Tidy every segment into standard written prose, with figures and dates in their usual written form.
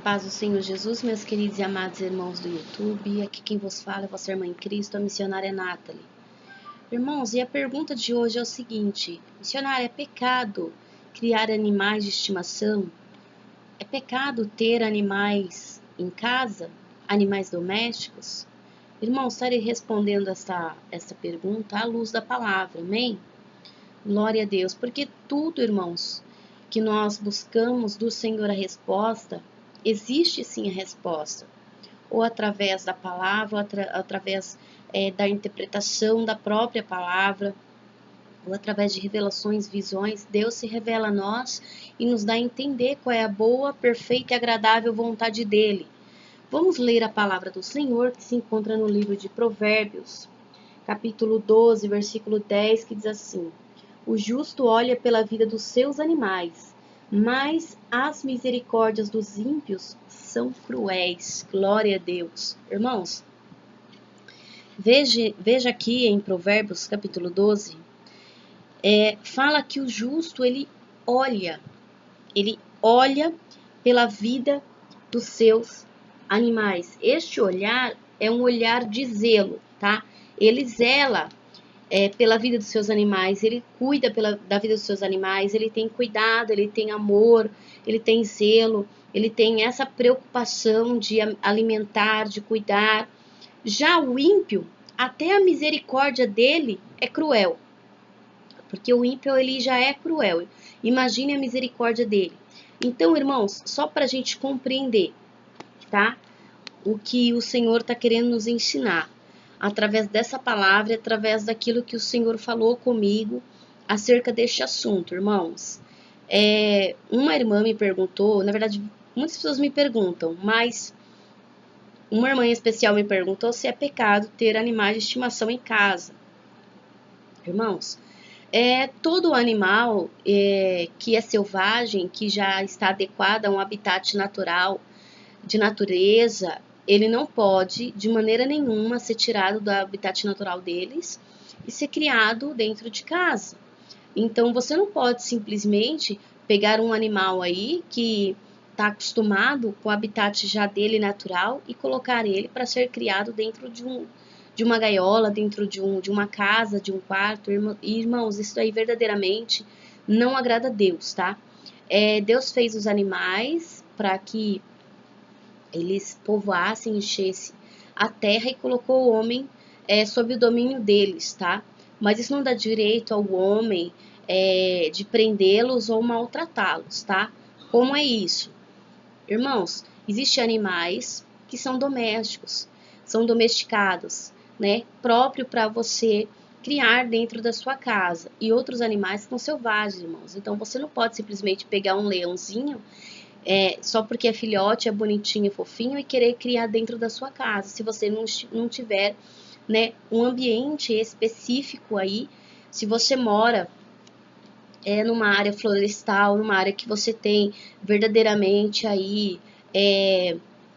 Paz do Senhor Jesus, meus queridos e amados irmãos do YouTube. Aqui quem vos fala é vossa irmã em Cristo, a missionária Nathalie. Irmãos, e a pergunta de hoje é o seguinte: missionária, é pecado criar animais de estimação? É pecado ter animais em casa? Animais domésticos? Irmãos, estarei respondendo essa pergunta à luz da palavra, amém? Glória a Deus, porque tudo, irmãos, que nós buscamos do Senhor a resposta, existe sim a resposta, ou através da palavra, ou através da interpretação da própria palavra, ou através de revelações, visões. Deus se revela a nós e nos dá a entender qual é a boa, perfeita e agradável vontade dEle. Vamos ler a palavra do Senhor, que se encontra no livro de Provérbios, capítulo 12, versículo 10, que diz assim: o justo olha pela vida dos seus animais, mas as misericórdias dos ímpios são cruéis. Glória a Deus. Irmãos, veja aqui em Provérbios capítulo 12, fala que o justo ele olha pela vida dos seus animais. Este olhar é um olhar de zelo, tá? Ele zela pela vida dos seus animais, ele cuida da vida dos seus animais, ele tem cuidado, ele tem amor, ele tem zelo, ele tem essa preocupação de alimentar, de cuidar. Já o ímpio, até a misericórdia dele é cruel, porque o ímpio ele já é cruel. Imagine a misericórdia dele. Então, irmãos, só para a gente compreender, tá? O que o Senhor está querendo nos ensinar através dessa palavra, através daquilo que o Senhor falou comigo acerca deste assunto, irmãos. Uma irmã me perguntou, na verdade, muitas pessoas me perguntam, mas uma irmã em especial me perguntou se é pecado ter animais de estimação em casa. Irmãos, todo animal que é selvagem, que já está adequado a um habitat natural, de natureza, ele não pode, de maneira nenhuma, ser tirado do habitat natural deles e ser criado dentro de casa. Então, você não pode simplesmente pegar um animal aí que está acostumado com o habitat já dele natural e colocar ele para ser criado dentro de uma gaiola, dentro de uma casa, de um quarto. Irmãos, isso aí verdadeiramente não agrada a Deus, tá? Deus fez os animais para que eles povoassem, enchessem a terra e colocou o homem sob o domínio deles, tá? Mas isso não dá direito ao homem de prendê-los ou maltratá-los, tá? Como é isso? Irmãos, existem animais que são domésticos, são domesticados, né? Próprio para você criar dentro da sua casa. E outros animais que são selvagens, irmãos. Então, você não pode simplesmente pegar um leãozinho só porque é filhote, é bonitinho, fofinho e querer criar dentro da sua casa, se você não tiver, né, um ambiente específico aí. Se você mora numa área florestal, numa área que você tem verdadeiramente aí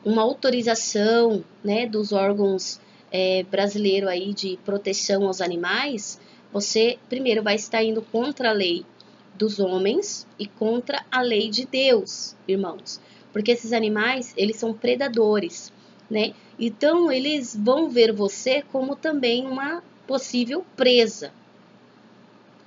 uma autorização, né, dos órgãos brasileiros aí de proteção aos animais, você primeiro vai estar indo contra a lei dos homens e contra a lei de Deus, irmãos. Porque esses animais, eles são predadores, né? Então, eles vão ver você como também uma possível presa.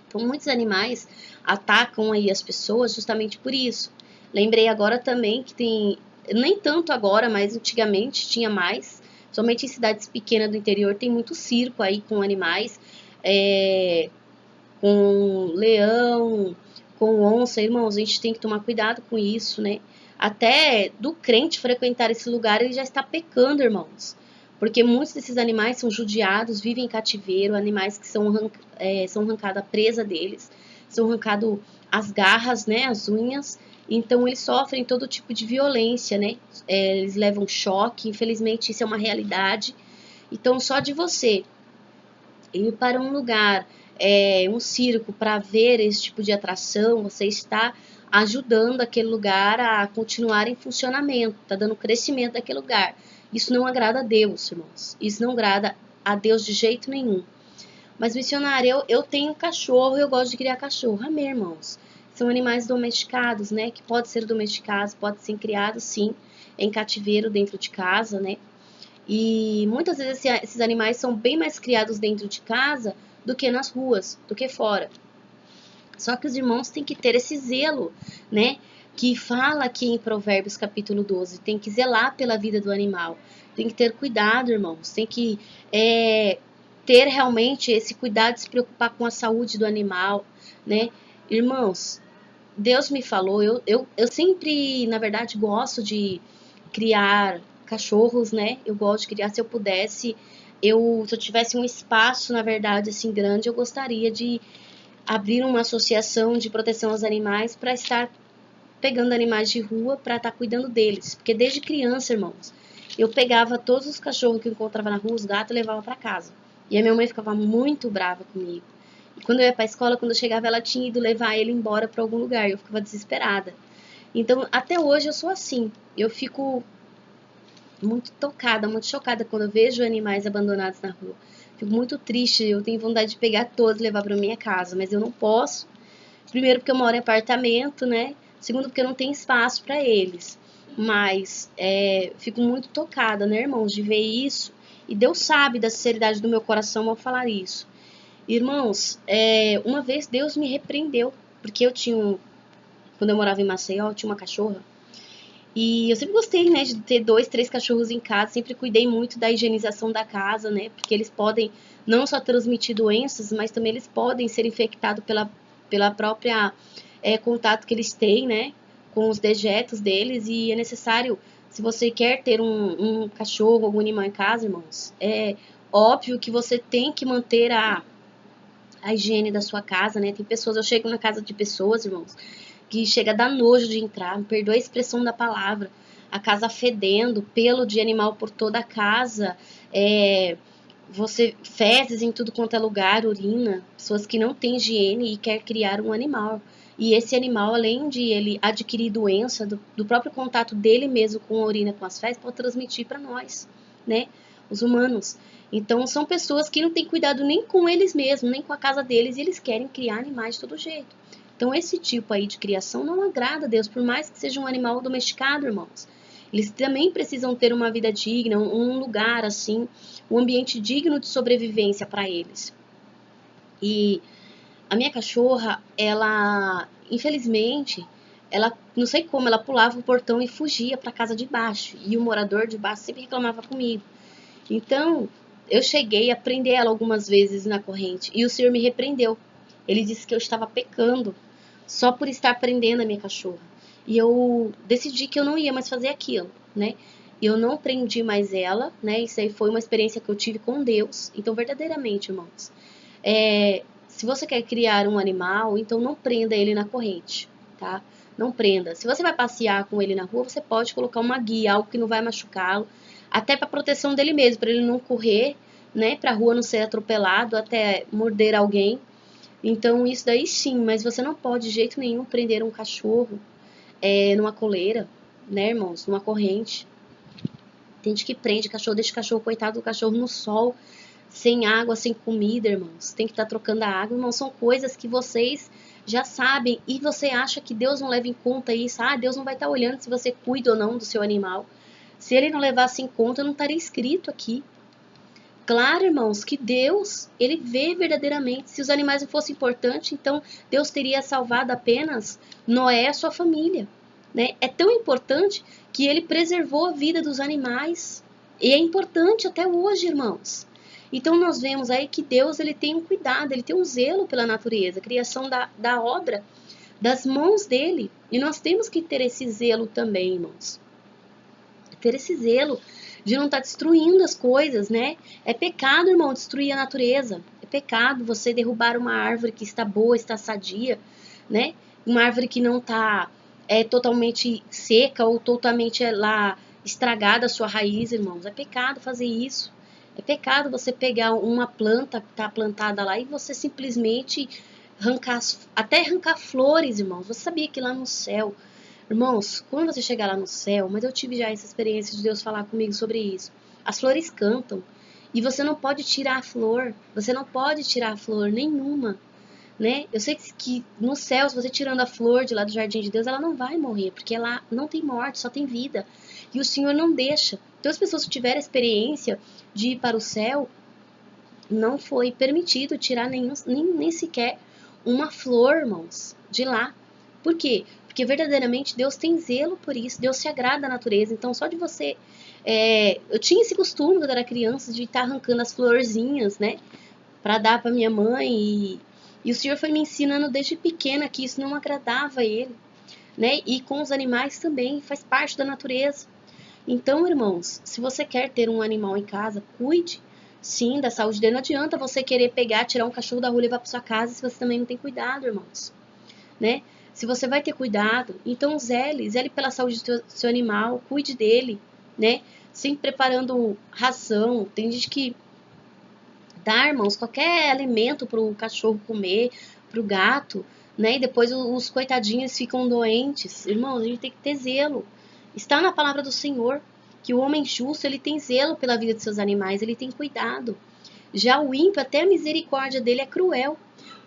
Então, muitos animais atacam aí as pessoas justamente por isso. Lembrei agora também que tem, nem tanto agora, mas antigamente tinha mais, somente em cidades pequenas do interior tem muito circo aí com animais, com leão, com onça. Irmãos, a gente tem que tomar cuidado com isso, né? Até do crente frequentar esse lugar, ele já está pecando, irmãos. Porque muitos desses animais são judiados, vivem em cativeiro, animais que são arrancadas a presa deles, são arrancadas as garras, né, as unhas. Então, eles sofrem todo tipo de violência, né? Eles levam choque, infelizmente isso é uma realidade. Então, só de você ir para um lugar, um circo, para ver esse tipo de atração, você está ajudando aquele lugar a continuar em funcionamento, está dando crescimento daquele lugar. Isso não agrada a Deus, irmãos. Isso não agrada a Deus de jeito nenhum. Mas, missionário, eu tenho cachorro, eu gosto de criar cachorro. Amém, irmãos. são animais domesticados, né? Que podem ser domesticados, podem ser criados, sim, em cativeiro dentro de casa, né? E muitas vezes esses animais são bem mais criados dentro de casa do que nas ruas, do que fora. Só que os irmãos têm que ter esse zelo, né? Que fala aqui em Provérbios capítulo 12, tem que zelar pela vida do animal. Tem que ter cuidado, irmãos. Tem que ter realmente esse cuidado de se preocupar com a saúde do animal, né? Irmãos, Deus me falou, eu sempre, na verdade, gosto de criar cachorros, né? Eu gosto de criar, se eu pudesse, se eu tivesse um espaço, na verdade, assim, grande, eu gostaria de abrir uma associação de proteção aos animais para estar pegando animais de rua para estar cuidando deles. Porque desde criança, irmãos, eu pegava todos os cachorros que eu encontrava na rua, os gatos, e levava para casa. E a minha mãe ficava muito brava comigo. E quando eu ia para a escola, quando eu chegava, ela tinha ido levar ele embora para algum lugar. Eu ficava desesperada. Então, até hoje eu sou assim. Eu fico muito tocada, muito chocada quando eu vejo animais abandonados na rua. Fico muito triste, eu tenho vontade de pegar todos e levar para minha casa, mas eu não posso. Primeiro porque eu moro em apartamento, né? Segundo porque eu não tenho espaço para eles. Mas fico muito tocada, né, irmãos, de ver isso. E Deus sabe da sinceridade do meu coração ao falar isso. Irmãos, uma vez Deus me repreendeu, porque quando eu morava em Maceió, eu tinha uma cachorra. E eu sempre gostei, né, de ter 2, 3 cachorros em casa, sempre cuidei muito da higienização da casa, né, porque eles podem não só transmitir doenças, mas também eles podem ser infectados pela própria contato que eles têm, né, com os dejetos deles, e é necessário, se você quer ter um cachorro, algum animal em casa, irmãos, é óbvio que você tem que manter a higiene da sua casa, né, tem pessoas, eu chego na casa de pessoas, irmãos, que chega a dar nojo de entrar, me perdoa a expressão da palavra, a casa fedendo, pelo de animal por toda a casa, você fezes em tudo quanto é lugar, urina, pessoas que não têm higiene e quer criar um animal. E esse animal, além de ele adquirir doença do próprio contato dele mesmo com a urina, com as fezes, pode transmitir para nós, né, os humanos. Então, são pessoas que não têm cuidado nem com eles mesmos, nem com a casa deles, e eles querem criar animais de todo jeito. Então, esse tipo aí de criação não agrada a Deus, por mais que seja um animal domesticado, irmãos. Eles também precisam ter uma vida digna, um lugar assim, um ambiente digno de sobrevivência para eles. E a minha cachorra, ela, infelizmente, ela, não sei como, ela pulava o portão e fugia para a casa de baixo. E o morador de baixo sempre reclamava comigo. Então, eu cheguei a prender ela algumas vezes na corrente. E o Senhor me repreendeu. Ele disse que eu estava pecando só por estar prendendo a minha cachorra. E eu decidi que eu não ia mais fazer aquilo, né? Eu não prendi mais ela, né? Isso aí foi uma experiência que eu tive com Deus. Então, verdadeiramente, irmãos, se você quer criar um animal, então não prenda ele na corrente, tá? Não prenda. Se você vai passear com ele na rua, você pode colocar uma guia, algo que não vai machucá-lo, até para proteção dele mesmo, para ele não correr, né? Para a rua não ser atropelado, até morder alguém. Então, isso daí sim, mas você não pode de jeito nenhum prender um cachorro numa coleira, né, irmãos? Numa corrente. Tem gente que prende cachorro, deixa o cachorro, coitado do cachorro, no sol, sem água, sem comida, irmãos. Tem que estar trocando a água, irmãos. São coisas que vocês já sabem e você acha que Deus não leva em conta isso. Ah, Deus não vai estar olhando se você cuida ou não do seu animal. Se ele não levasse em conta, não estaria escrito aqui. Claro, irmãos, que Deus, ele vê verdadeiramente. Se os animais não fossem importantes, então Deus teria salvado apenas Noé e a sua família, né? É tão importante que ele preservou a vida dos animais. E é importante até hoje, irmãos. Então nós vemos aí que Deus, ele tem um cuidado, ele tem um zelo pela natureza, a criação da obra, das mãos dele. E nós temos que ter esse zelo também, irmãos. Ter esse zelo de não estar destruindo as coisas, né? É pecado, irmão, destruir a natureza. É pecado você derrubar uma árvore que está boa, está sadia, né? Uma árvore que não está totalmente seca ou totalmente lá estragada a sua raiz, irmãos. É pecado fazer isso. É pecado você pegar uma planta que está plantada lá e você simplesmente até arrancar flores, irmãos. Você sabia que lá no céu, irmãos, quando você chegar lá no céu, mas eu tive já essa experiência de Deus falar comigo sobre isso. As flores cantam e você não pode tirar a flor, você não pode tirar a flor nenhuma, né? Eu sei que no céu, se você tirando a flor de lá do jardim de Deus, ela não vai morrer, porque lá não tem morte, só tem vida. E o Senhor não deixa. Então as pessoas que tiveram a experiência de ir para o céu, não foi permitido tirar nem sequer uma flor, irmãos, de lá. Por quê? Porque verdadeiramente Deus tem zelo por isso, Deus se agrada da natureza. Então, só de você. Eu tinha esse costume quando era criança de estar arrancando as florzinhas, né? Para dar para minha mãe. E o Senhor foi me ensinando desde pequena que isso não agradava a Ele, né? E com os animais também, faz parte da natureza. Então, irmãos, se você quer ter um animal em casa, cuide sim da saúde dele. Não adianta você querer pegar, tirar um cachorro da rua e levar para sua casa se você também não tem cuidado, irmãos, né? Se você vai ter cuidado, então zele pela saúde do seu animal, cuide dele, né? Sempre preparando ração. Tem gente que dá, irmãos, qualquer alimento para o cachorro comer, para o gato, né? E depois os coitadinhos ficam doentes. Irmãos, a gente tem que ter zelo. Está na palavra do Senhor que o homem justo, ele tem zelo pela vida de seus animais, ele tem cuidado. Já o ímpio, até a misericórdia dele é cruel.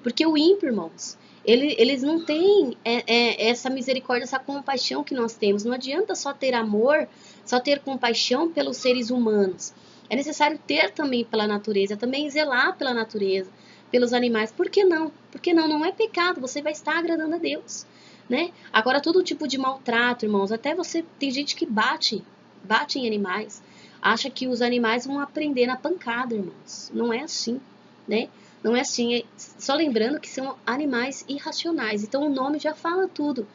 Porque o ímpio, irmãos, eles não têm essa misericórdia, essa compaixão que nós temos. Não adianta só ter amor, só ter compaixão pelos seres humanos. É necessário ter também pela natureza, também zelar pela natureza, pelos animais. Por que não? Porque não é pecado, você vai estar agradando a Deus, né? Agora, todo tipo de maltrato, irmãos, até você, tem gente que bate em animais, acha que os animais vão aprender na pancada, irmãos. Não é assim, né? Não é assim. Só lembrando que são animais irracionais. Então o nome já fala tudo.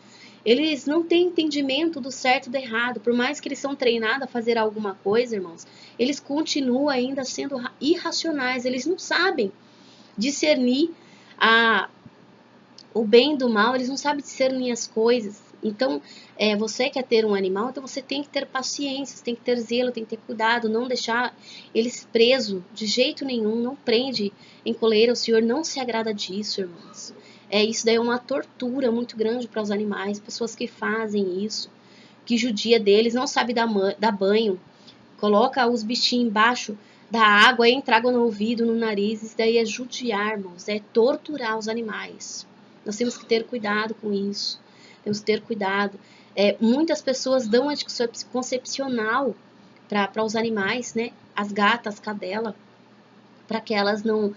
Eles não têm entendimento do certo e do errado. Por mais que eles são treinados a fazer alguma coisa, irmãos, eles continuam ainda sendo irracionais. Eles não sabem discernir o bem do mal, eles não sabem discernir as coisas. Então, você quer ter um animal, então você tem que ter paciência, você tem que ter zelo, tem que ter cuidado, não deixar eles presos de jeito nenhum, não prende em coleira. O Senhor não se agrada disso, irmãos. Isso daí é uma tortura muito grande para os animais, pessoas que fazem isso, que judia deles, não sabe dar banho, coloca os bichinhos embaixo da água, entra água no ouvido, no nariz. Isso daí é judiar, irmãos, é torturar os animais. Nós temos que ter cuidado com isso. Temos que ter cuidado. Muitas pessoas dão anticoncepcional para os animais, né? As gatas, cadela, para que elas não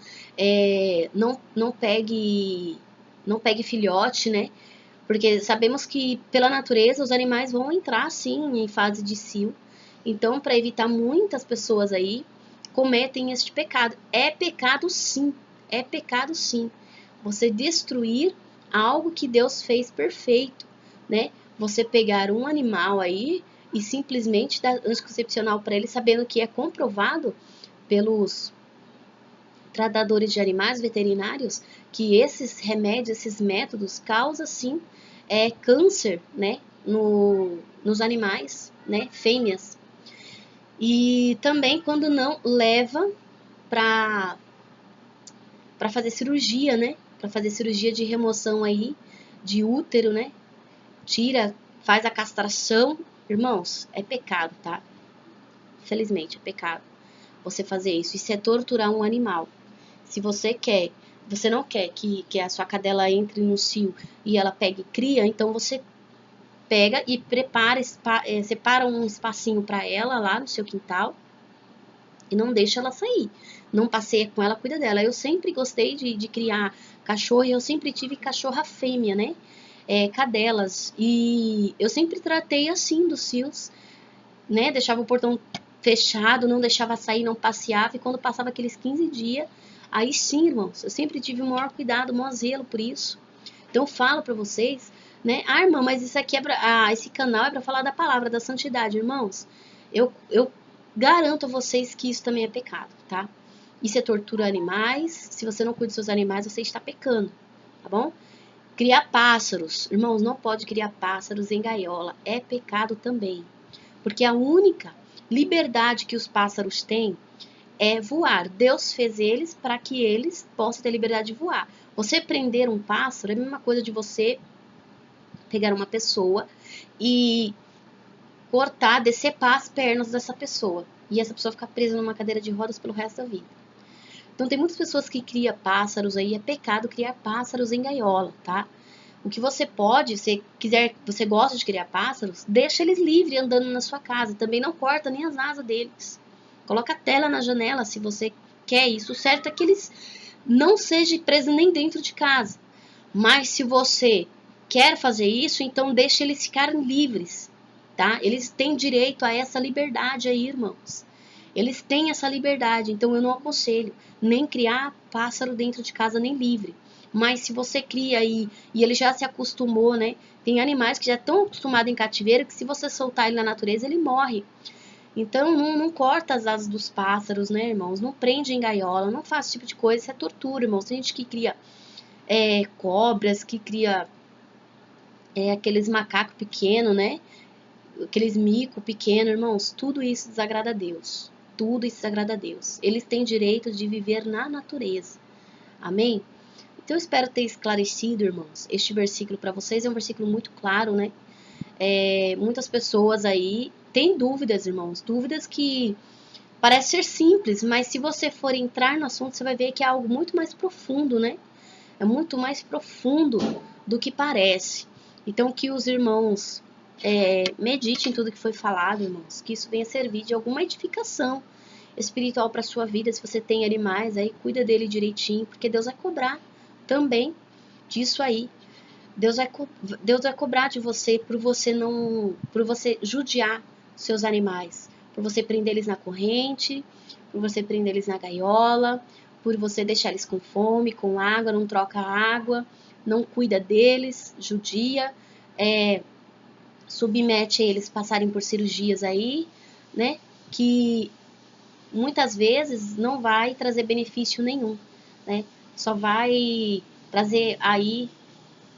pegue filhote, né? Porque sabemos que pela natureza os animais vão entrar sim em fase de cio. Então, para evitar, muitas pessoas aí cometem este pecado. É pecado sim. É pecado sim. Você destruir algo que Deus fez perfeito, né? Você pegar um animal aí e simplesmente dar anticoncepcional para ele, sabendo que é comprovado pelos tratadores de animais veterinários que esses remédios, esses métodos causam sim câncer, né? Nos animais, né? Fêmeas. E também quando não leva para fazer cirurgia, né? Para fazer cirurgia de remoção aí de útero, né? Tira, faz a castração. Irmãos, é pecado, tá? Infelizmente, é pecado você fazer isso. Isso é torturar um animal. Se você não quer que a sua cadela entre no cio e ela pegue e cria, então você pega e separa um espacinho para ela lá no seu quintal e não deixa ela sair. Não passeia com ela, cuida dela. Eu sempre gostei de criar cachorro e eu sempre tive cachorra fêmea, né? Cadelas. E eu sempre tratei assim dos cios, né? Deixava o portão fechado, não deixava sair, não passeava. E quando passava aqueles 15 dias, aí sim, irmãos, eu sempre tive o maior cuidado, o maior zelo por isso. Então eu falo pra vocês, né? Irmã, mas isso aqui esse canal é pra falar da palavra, da santidade, irmãos. Eu garanto a vocês que isso também é pecado, tá? Isso é tortura a animais. Se você não cuida dos seus animais, você está pecando, tá bom? Criar pássaros. Irmãos, não pode criar pássaros em gaiola. É pecado também. Porque a única liberdade que os pássaros têm é voar. Deus fez eles para que eles possam ter liberdade de voar. Você prender um pássaro é a mesma coisa de você pegar uma pessoa e cortar, decepar as pernas dessa pessoa. E essa pessoa ficar presa numa cadeira de rodas pelo resto da vida. Então tem muitas pessoas que criam pássaros aí, é pecado criar pássaros em gaiola, tá? O que você pode, se quiser, você gosta de criar pássaros, deixa eles livres andando na sua casa. Também não corta nem as asas deles. Coloca a tela na janela se você quer isso. O certo é que eles não sejam presos nem dentro de casa. Mas se você quer fazer isso, então deixa eles ficarem livres, tá? Eles têm direito a essa liberdade aí, irmãos. Eles têm essa liberdade, então eu não aconselho nem criar pássaro dentro de casa, nem livre. Mas se você cria e ele já se acostumou, né? Tem animais que já estão acostumados em cativeiro que se você soltar ele na natureza, ele morre. Então não corta as asas dos pássaros, né, irmãos? Não prende em gaiola, não faz esse tipo de coisa, isso é tortura, irmãos. Tem gente que cria cobras, que cria aqueles macacos pequenos, né? Aqueles mico pequeno, irmãos. Tudo isso desagrada a Deus. Tudo isso desagrada a Deus. Eles têm direito de viver na natureza. Amém? Então eu espero ter esclarecido, irmãos, este versículo para vocês. É um versículo muito claro, né? Muitas pessoas aí têm dúvidas, irmãos. Dúvidas que parecem ser simples, mas se você for entrar no assunto, você vai ver que é algo muito mais profundo, né? É muito mais profundo do que parece. Então que os irmãos meditem tudo que foi falado, irmãos. Que isso venha servir de alguma edificação espiritual para sua vida. Se você tem animais, aí cuida dele direitinho, porque Deus vai cobrar também disso aí. Deus vai cobrar de você por você judiar seus animais, por você prender eles na corrente, por você prender eles na gaiola, por você deixar eles com fome, com água, não troca água, não cuida deles, judia, submete eles passarem por cirurgias aí, né, que muitas vezes não vai trazer benefício nenhum, né, só vai trazer aí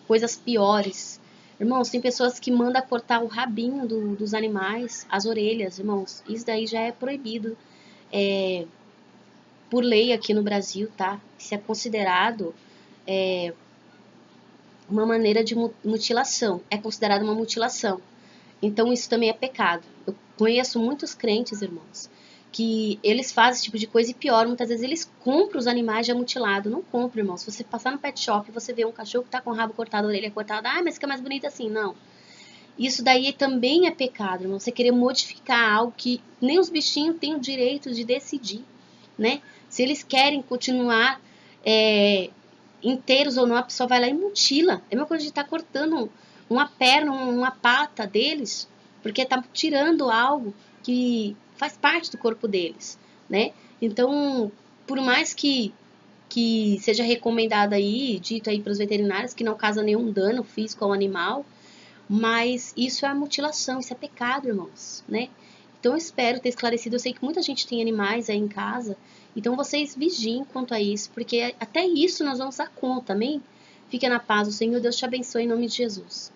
coisas piores. Irmãos, tem pessoas que mandam cortar o rabinho dos animais, as orelhas, irmãos. Isso daí já é proibido por lei aqui no Brasil, tá? Isso é considerado uma maneira de mutilação. É considerado uma mutilação. Então isso também é pecado. Eu conheço muitos crentes, irmãos, que eles fazem esse tipo de coisa e pior, muitas vezes eles compram os animais já mutilados. Não compra, irmão. Se você passar no pet shop e você vê um cachorro que tá com o rabo cortado, a orelha cortada, mas fica mais bonito assim. Não. Isso daí também é pecado, irmão. Você querer modificar algo que nem os bichinhos têm o direito de decidir, né? Se eles querem continuar inteiros ou não, a pessoa vai lá e mutila. É a mesma coisa de estar cortando uma perna, uma pata deles, porque tá tirando algo que faz parte do corpo deles, né? Então, por mais que seja recomendado aí, dito aí para os veterinários, que não causa nenhum dano físico ao animal, mas isso é mutilação, isso é pecado, irmãos, né? Então eu espero ter esclarecido. Eu sei que muita gente tem animais aí em casa, então vocês vigiem quanto a isso, porque até isso nós vamos dar conta, amém? Fique na paz, o Senhor Deus te abençoe em nome de Jesus.